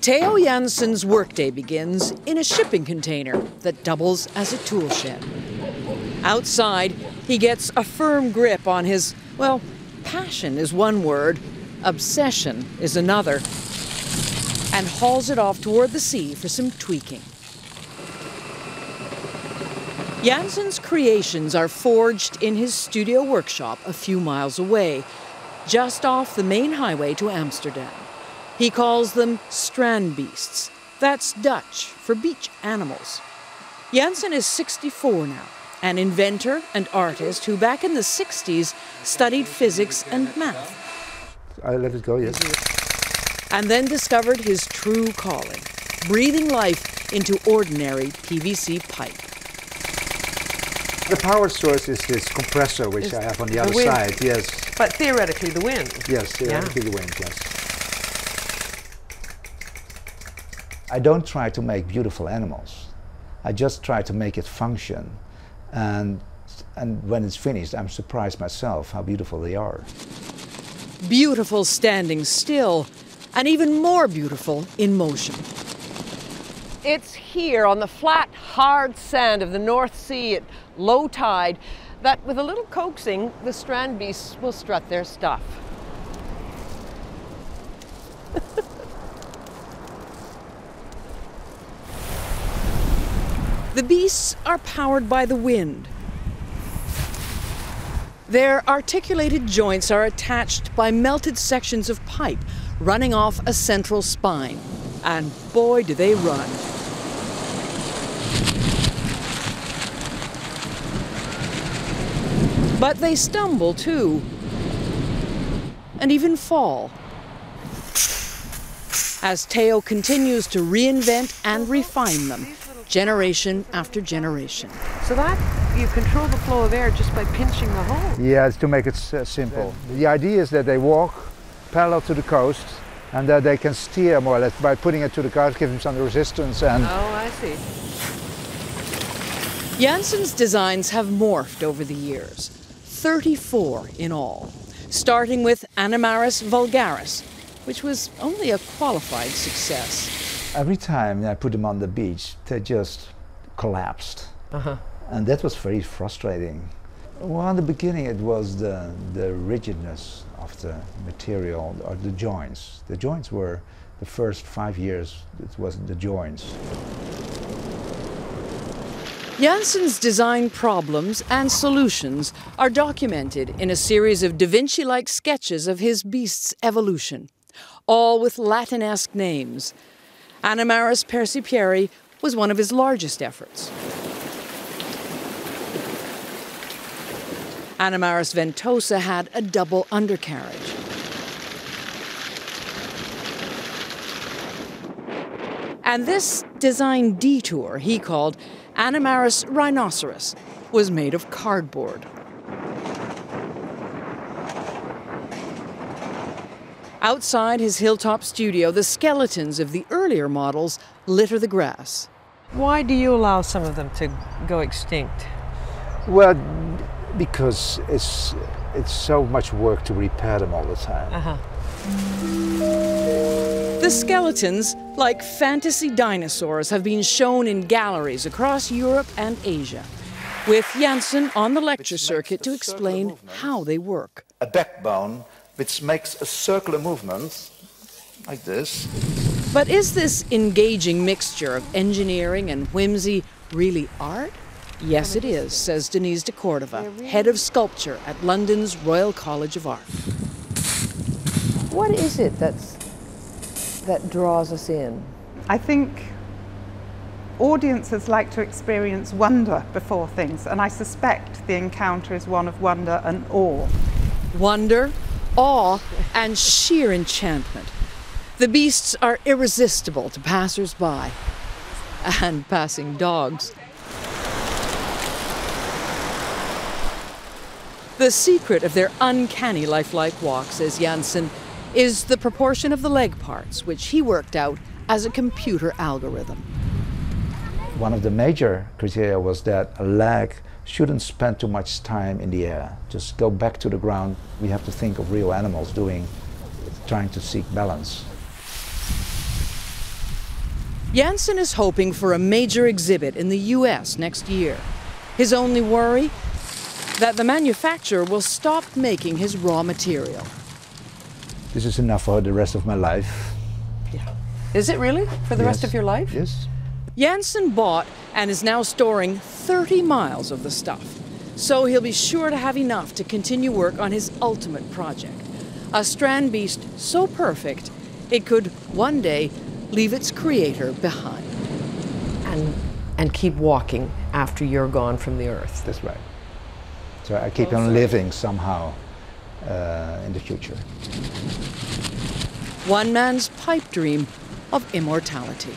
Theo Jansen's workday begins in a shipping container that doubles as a tool shed. Outside, he gets a firm grip on his, well, passion is one word, obsession is another, and hauls it off toward the sea for some tweaking. Jansen's creations are forged in his studio workshop a few miles away, just off the main highway to Amsterdam. He calls them Strandbeests. That's Dutch for beach animals. Jansen is 64 now, an inventor and artist who back in the 60s studied physics and math. I let it go, yes. And then discovered his true calling, breathing life into ordinary PVC pipe. The power source is this compressor which I have on the other side, yes. But theoretically the wind. Yes, theoretically the wind, yes. I don't try to make beautiful animals. I just try to make it function. And when it's finished, I'm surprised myself how beautiful they are. Beautiful standing still, and even more beautiful in motion. It's here on the flat, hard sand of the North Sea at low tide that, with a little coaxing, the Strandbeests will strut their stuff. The beasts are powered by the wind. Their articulated joints are attached by melted sections of pipe running off a central spine. And boy, do they run. But they stumble too, and even fall. As Theo continues to reinvent and refine them, generation after generation. So that you control the flow of air just by pinching the hole. Yeah, it's to make it simple. The idea is that they walk parallel to the coast and that they can steer more or less by putting it to the coast, give them some resistance. And oh, I see. Jansen's designs have morphed over the years, 34 in all, starting with Animaris vulgaris, which was only a qualified success. Every time I put them on the beach, they just collapsed. And that was very frustrating. Well, in the beginning it was the rigidness of the material, or the joints. The joints were, the first 5 years, it was the joints. Jansen's design problems and solutions are documented in a series of Da Vinci-like sketches of his beasts' evolution, all with Latin-esque names. Animaris percipieri was one of his largest efforts. Animaris ventosa had a double undercarriage. And this design detour he called Animaris rhinoceros was made of cardboard. Outside his hilltop studio, the skeletons of the earlier models litter the grass. Why do you allow some of them to go extinct? Well, because it's so much work to repair them all the time. The skeletons, like fantasy dinosaurs, have been shown in galleries across Europe and Asia, with Jansen on the lecture circuit to explain how they work. A backbone which makes a circular movement like this. But is this engaging mixture of engineering and whimsy really art? Yes, it is, says Denise de Cordova, head of sculpture at London's Royal College of Art. What is it that draws us in? I think audiences like to experience wonder before things, and I suspect the encounter is one of wonder and awe. Wonder, awe, and sheer enchantment. The beasts are irresistible to passers-by and passing dogs. The secret of their uncanny lifelike walk, says Jansen, is the proportion of the leg parts, which he worked out as a computer algorithm. One of the major criteria was that a leg shouldn't spend too much time in the air. Just go back to the ground. We have to think of real animals trying to seek balance. Jansen is hoping for a major exhibit in the US next year. His only worry? That the manufacturer will stop making his raw material. This is enough for the rest of my life. Yeah. Is it really? For the rest of your life? Yes. Jansen bought and is now storing 30 miles of the stuff. So he'll be sure to have enough to continue work on his ultimate project. A Strandbeest so perfect, it could one day leave its creator behind. And keep walking after you're gone from the earth. That's right. So I keep on living somehow in the future. One man's pipe dream of immortality.